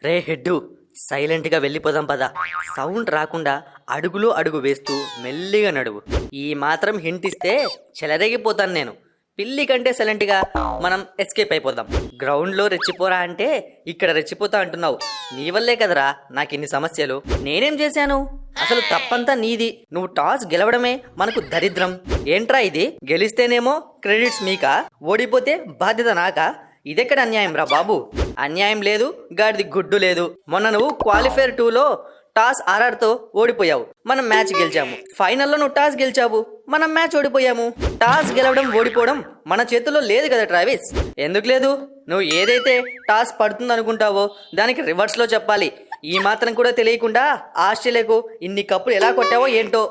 రే head, సైలెంట్గా వెళ్ళిపోదాం పద. సౌండ్ రాకుండా అడుగులో అడుగు వేస్తూ మెల్లిగా నడువు. ఈ మాత్రం హింట్ ఇస్తే చెలరేగిపోతాను నేను. పిల్లి కంటే సైలెంట్గా మనం ఎస్కేప్ అయిపోదాం. గ్రౌండ్లో రెచ్చిపోరా అంటే ఇక్కడ రెచ్చిపోతా అంటున్నావు. నీ వల్లే కదరా నాకు ఇన్ని సమస్యలు. నేనేం చేశాను? అసలు తప్పంతా నీది. నువ్వు టాస్ గెలవడమే మనకు దరిద్రం. ఏంట్రా ఇది? గెలిస్తేనేమో క్రెడిట్స్ మీకా, ఓడిపోతే బాధ్యత నాకా? ఇదెక్కడ అన్యాయం రా బాబు? అన్యాయం లేదు, గాడిది గుడ్డు లేదు. మొన్న నువ్వు క్వాలిఫైర్ 2లో టాస్ ఆర్ఆర్తో ఓడిపోయావు, మనం మ్యాచ్ గెలిచాము. ఫైనల్లో నువ్వు టాస్ గెలిచావు, మనం మ్యాచ్ ఓడిపోయాము. టాస్ గెలవడం ఓడిపోవడం మన చేతుల్లో లేదు కదా ట్రావిస్. ఎందుకు లేదు? నువ్వు ఏదైతే టాస్ పడుతుంది అనుకుంటావో దానికి రివర్స్లో చెప్పాలి. ఈ మాత్రం కూడా తెలియకుండా ఆస్ట్రేలియాకు ఇన్ని కప్పులు ఎలా కొట్టావో ఏంటో.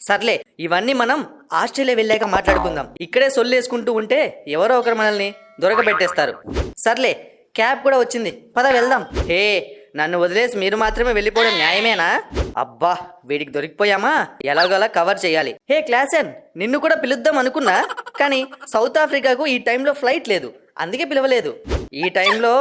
సర్లే, ఇవన్నీ మనం ఆస్ట్రేలియా వెళ్ళాక మాట్లాడుకుందాం. ఇక్కడే సొల్లేసుకుంటూ ఉంటే ఎవరో ఒకరు మనల్ని దొరకబెట్టేస్తారు. సర్లే, క్యాబ్ కూడా వచ్చింది, పద వెళ్దాం. హే, నన్ను వదిలేసి మీరు మాత్రమే వెళ్ళిపోవడం న్యాయమేనా? అబ్బా, వీడికి దొరికిపోయామా? ఎలాగోలా కవర్ చేయాలి. హే క్లాసెన్, నిన్ను కూడా పిలుద్దాం అనుకున్నా, కానీ సౌత్ ఆఫ్రికాకు ఈ టైంలో ఫ్లైట్ లేదు, అందుకే పిలవలేదు. ఈ టైంలో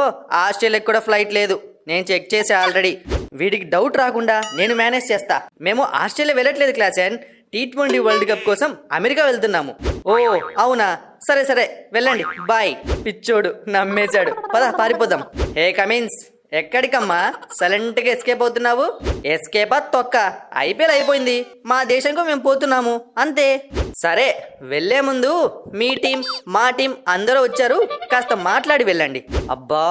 ఆస్ట్రేలియాకు కూడా ఫ్లైట్ లేదు, నేను చెక్ చేసా ఆల్రెడీ. వీడికి డౌట్ రాకుండా నేను మేనేజ్ చేస్తా. మేము ఆస్ట్రేలియా వెళ్ళట్లేదు క్లాసెన్, T20 వరల్డ్ కప్ కోసం అమెరికా వెళ్తున్నాము. ఓ అవునా, సరే సరే వెళ్ళండి, బాయ్. పిచ్చోడు నమ్మేశాడు, పద పారిపోదాం. హే కమిన్స్, ఎక్కడికమ్మా సైలెంట్గా ఎస్కేప్ అవుతున్నావు? ఎస్కేపా తొక్క, ఐపీఎల్ అయిపోయింది, మా దేశంకు మేము పోతున్నాము అంతే. సరే, వెళ్లే ముందు మీ టీం మా టీం అందరూ వచ్చారు, కాస్త మాట్లాడి వెళ్ళండి. అబ్బా,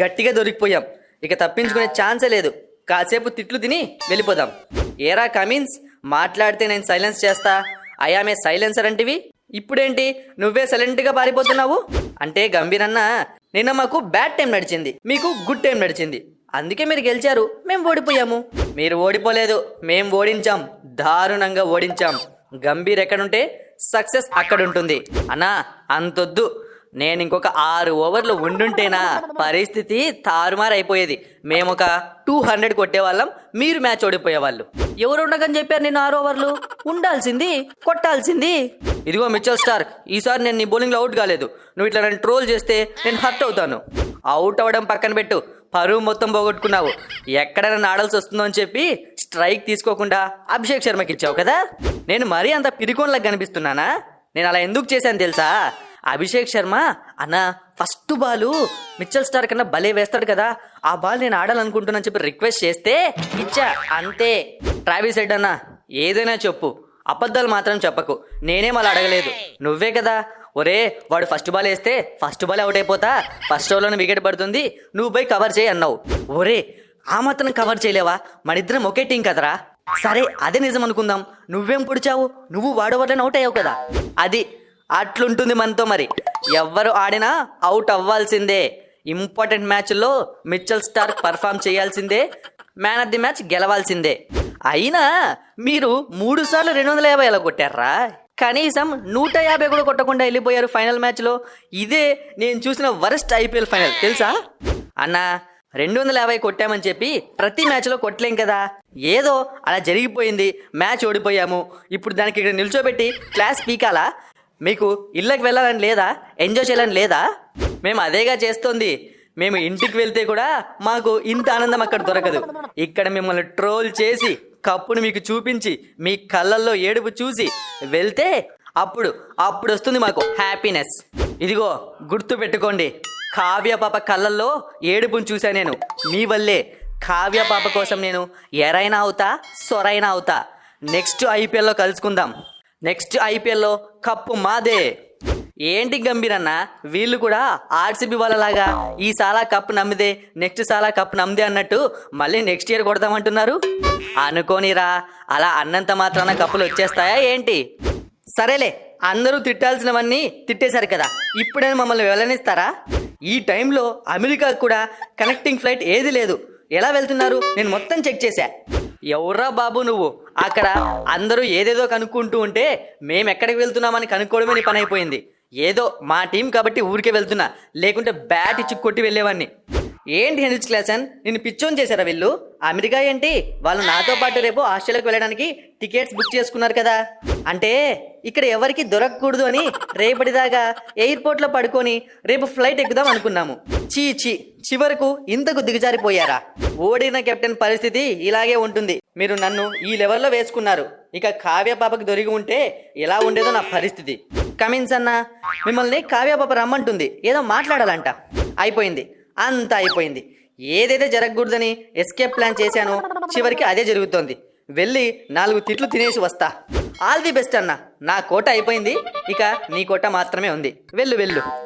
గట్టిగా దొరికిపోయాం, ఇక తప్పించుకునే ఛాన్సే లేదు. కాసేపు తిట్లు తిని వెళ్ళిపోదాం. ఏరా కమిన్స్, మాట్లాడితే నేను సైలెన్స్ చేస్తా, ఐఆమ్ ఏ సైలెన్సర్ అంటివి. ఇప్పుడేంటి నువ్వే సైలెంట్గా పారిపోతున్నావు? అంటే గంభీరన్న, నిన్న మాకు బ్యాడ్ టైం నడిచింది, మీకు గుడ్ టైం నడిచింది, అందుకే మీరు గెలిచారు, మేము ఓడిపోయాము. మీరు ఓడిపోలేదు, మేము ఓడించాం, దారుణంగా ఓడించాం. గంభీర్ ఎక్కడుంటే సక్సెస్ అక్కడుంటుంది. అన్నా అంతొద్దు, నేను ఇంకొక 6 ఓవర్లు ఉండుంటేనా పరిస్థితి తారుమారైపోయేది. మేము ఒక 200 కొట్టేవాళ్ళం, మీరు మ్యాచ్ ఓడిపోయేవాళ్ళు. ఎవరు ఉండకని చెప్పారు? నేను 6 ఓవర్లు ఉండాల్సింది, కొట్టాల్సింది. ఇదిగో మిచెల్ స్టార్క్, ఈసారి నేను నీ బౌలింగ్లో అవుట్ కాలేదు. నువ్వు ఇట్లా నన్ను ట్రోల్ చేస్తే నేను హర్ట్ అవుతాను. అవుట్ అవ్వడం పక్కన పెట్టు, పరువు మొత్తం పోగొట్టుకున్నావు. ఎక్కడ నన్ను ఆడాల్సి వస్తుందో అని చెప్పి స్ట్రైక్ తీసుకోకుండా అభిషేక్ శర్మకి ఇచ్చావు కదా. నేను మరీ అంత పిరికోన్లకు కనిపిస్తున్నానా? నేను అలా ఎందుకు చేశాను తెలుసా? అభిషేక్ శర్మ అన్న ఫస్ట్ బాలు మిచెల్ స్టార్క్ కన్నా భలే వేస్తాడు కదా, ఆ బాల్ నేను ఆడాలనుకుంటున్నాను చెప్పి రిక్వెస్ట్ చేస్తే ఇచ్చా, అంతే. ట్రావిస్ హెడ్ అన్న, ఏదైనా చెప్పు, అబద్ధాలు మాత్రం చెప్పకు. నేనేం అలా అడగలేదు, నువ్వే కదా ఒరే వాడు ఫస్ట్ బాల్ వేస్తే ఫస్ట్ బాల్ అవుట్ అయిపోతా, ఫస్ట్ ఓవర్లోనే వికెట్ పడుతుంది, నువ్వు పోయి కవర్ చేయి అన్నావు. ఒరే ఆ మాత్రం కవర్ చేయలేవా? మనిద్దరం ఒకే టీం కదరా. సరే అదే నిజం అనుకుందాం, నువ్వేం పొడిచావు? నువ్వు వాడు ఓవర్లోనే అవుట్ అయ్యావు కదా. అది అట్లుంటుంది మనతో. మరి ఎవ్వరు ఆడినా అవుట్ అవ్వాల్సిందే. ఇంపార్టెంట్ మ్యాచ్లో మిచెల్ స్టార్క్ పర్ఫామ్ చేయాల్సిందే, మ్యాన్ ఆఫ్ ది మ్యాచ్ గెలవాల్సిందే. అయినా మీరు 3 సార్లు 250 ఎలా కొట్టారా? కనీసం 150 కూడా కొట్టకుండా వెళ్ళిపోయారు ఫైనల్ మ్యాచ్లో. ఇదే నేను చూసిన వరస్ట్ ఐపీఎల్ ఫైనల్ తెలుసా అన్న. 250 కొట్టామని చెప్పి ప్రతి మ్యాచ్లో కొట్టలేం కదా. ఏదో అలా జరిగిపోయింది, మ్యాచ్ ఓడిపోయాము. ఇప్పుడు దానికి ఇక్కడ నిల్చోబెట్టి క్లాస్ పీకాలా? మీకు ఇళ్ళకి వెళ్ళాలని లేదా? ఎంజాయ్ చేయాలని లేదా? మేము అదేగా చేస్తోంది. మేము ఇంటికి వెళ్తే కూడా మాకు ఇంత ఆనందం అక్కడ దొరకదు. ఇక్కడ మిమ్మల్ని ట్రోల్ చేసి కప్పును మీకు చూపించి మీ కళ్ళల్లో ఏడుపు చూసి వెళ్తే అప్పుడు వస్తుంది మాకు హ్యాపీనెస్. ఇదిగో గుర్తు పెట్టుకోండి, కావ్య పాప కళ్ళల్లో ఏడుపుని చూసా నేను మీ వల్లే. కావ్య పాప కోసం నేను ఎరైనా అవుతా, సొరైనా అవుతా. నెక్స్ట్ ఐపీఎల్లో కలుసుకుందాం. నెక్స్ట్ ఐపీఎల్లో కప్పు మాదే. ఏంటి గంభీరన్న, వీళ్ళు కూడా ఆర్సీబీ వాళ్ళలాగా ఈ సాలా కప్ నమ్మిదే నెక్స్ట్ సాలా కప్ నమ్మిదే అన్నట్టు మళ్ళీ నెక్స్ట్ ఇయర్ కొడతామంటున్నారు. అనుకోనిరా, అలా అన్నంత మాత్రాన కప్పులు వచ్చేస్తాయా ఏంటి? సరేలే, అందరూ తిట్టాల్సినవన్నీ తిట్టేశారు కదా, ఇప్పుడైనా మమ్మల్ని వెళ్ళనిస్తారా? ఈ టైంలో అమెరికాకు కూడా కనెక్టింగ్ ఫ్లైట్ ఏది లేదు. ఎలా వెళ్తున్నారు? నేను మొత్తం చెక్ చేశా. ఎవర్రా బాబు నువ్వు? అక్కడ అందరూ ఏదేదో కనుక్కుంటూ ఉంటే మేము ఎక్కడికి వెళ్తున్నామని కనుక్కోవడమే నీ పని అయిపోయింది. ఏదో మా టీం కాబట్టి ఊరికే వెళ్తున్నా, లేకుంటే బ్యాట్ ఇచ్చి కొట్టి వెళ్ళేవాడిని. ఏంటి హెనిచ్ క్లాసన్, నిన్ను పిచ్చోన్ చేశారా వీళ్ళు? అమెరికా ఏంటి, వాళ్ళు నాతో పాటు రేపు ఆస్ట్రేలియాకి వెళ్ళడానికి టికెట్స్ బుక్ చేసుకున్నారు కదా. అంటే ఇక్కడ ఎవరికి దొరకకూడదు అని రేపటిదాకా ఎయిర్పోర్ట్లో పడుకొని రేపు ఫ్లైట్ ఎక్కుదాం అనుకున్నాము. చీ, చివరకు ఇంతకు దిగజారిపోయారా? ఓడిన కెప్టెన్ పరిస్థితి ఇలాగే ఉంటుంది. మీరు నన్ను ఈ లెవెల్లో వేసుకున్నారు. ఇక కావ్య పాపకి దొరికి ఉంటే ఎలా ఉండేదో నా పరిస్థితి. కమిన్స్ అన్న, మిమ్మల్ని కావ్య పాప రమ్మంటుంది, ఏదో మాట్లాడాలంట. అయిపోయింది, అంతా అయిపోయింది. ఏదైతే జరగకూడదని ఎస్కేప్ ప్లాన్ చేశానో చివరికి అదే జరుగుతోంది. వెళ్ళి 4 తిట్లు తినేసి వస్తా. ఆల్ ది బెస్ట్ అన్న, నా కోట అయిపోయింది, ఇక నీ కోట మాత్రమే ఉంది. వెళ్ళు.